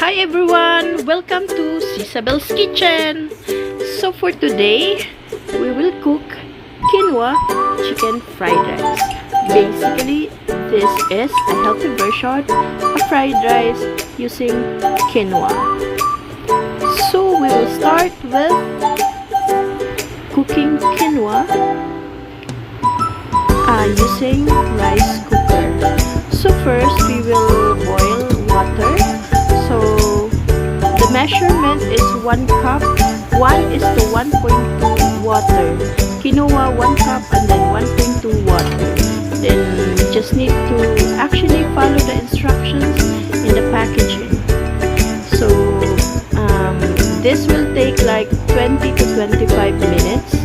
Hi everyone! Welcome to Isabel's Kitchen! So for today, we will cook Quinoa Chicken Fried Rice. Basically, this is a healthy version of fried rice using quinoa. So we will start with cooking quinoa using rice cooker. So first, we will boil water. So the measurement is 1 cup. 1:1.2 water. Quinoa 1 cup and then 1.2 water. Then we just need to actually follow the instructions in the packaging. So this will take like 20 to 25 minutes.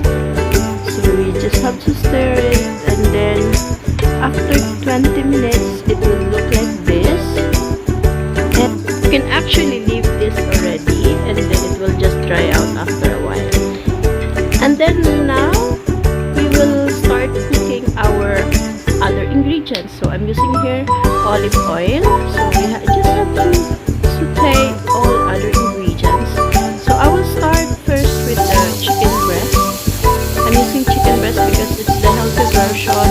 So we just have to stir it, and then after 20 minutes it will look like this. And you can actually leave this already, and then it will just dry out after a while. And then now we will start cooking our other ingredients. So I'm using here olive oil. So we just have to saute all other ingredients. So I will start first with the chicken breast. I'm using chicken breast because it's the healthy version,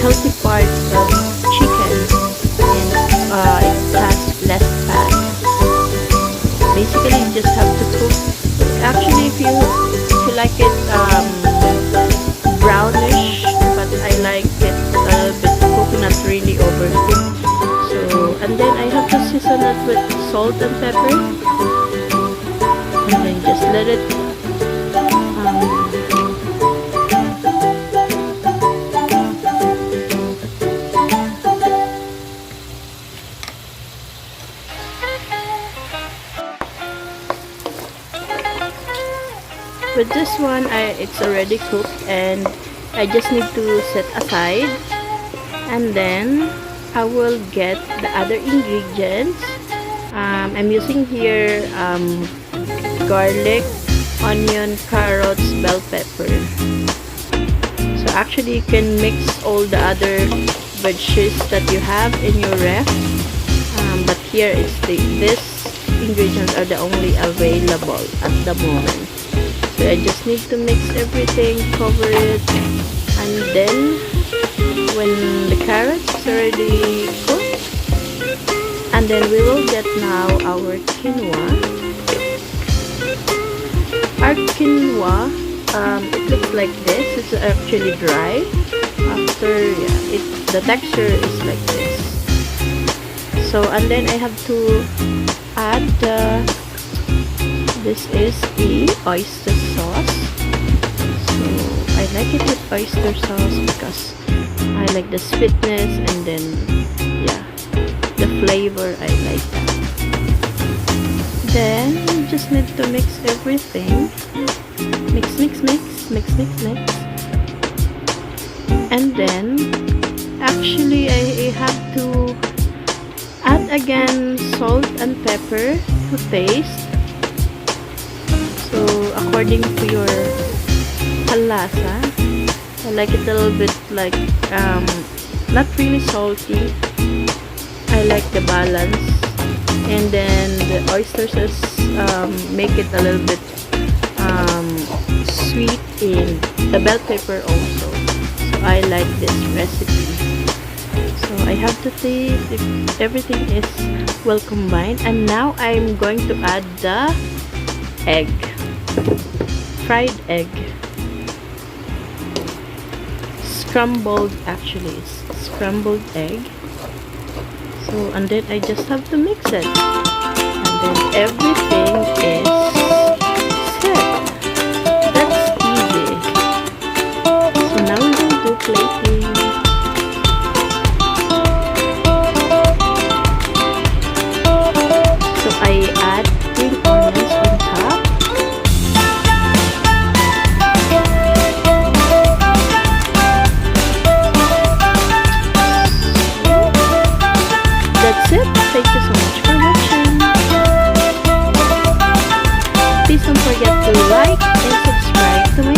healthy part of chicken, and it has less fat. Basically, you just have to cook. Actually, if you like it brownish, but I like it a little bit cooked, not really overcooked. So, and then I have to season it with salt and pepper, and then just let it with this one, it's already cooked, and I just need to set aside, and then I will get the other ingredients. I'm using here garlic, onion, carrots, bell pepper. So actually you can mix all the other veggies that you have in your ref, but here it's these ingredients are the only available at the moment. So I just need to mix everything, cover it, and then when the carrots is already cooked, and then we will get now our quinoa. Our quinoa, it looks like this. It's actually dry. After, the texture is like this. So, and then I have to add this is the oyster sauce. So I like it with oyster sauce because I like the sweetness, and then the flavor, I like that. Then you just need to mix everything. Mix. And then actually I have to add again salt and pepper to taste. So according to your halasa, I like it a little bit like not really salty. I like the balance, and then the oysters make it a little bit sweet, in the bell pepper also. So I like this recipe. So I have to see if everything is well combined, and now I'm going to add the egg. Fried egg. Scrambled, actually, it's scrambled egg. So, and then I just have to mix it. And then everything is set. That's easy. So now we will do plating. So I add green onions on top. That's it. Thank you so much for watching. Please don't forget to like and subscribe to my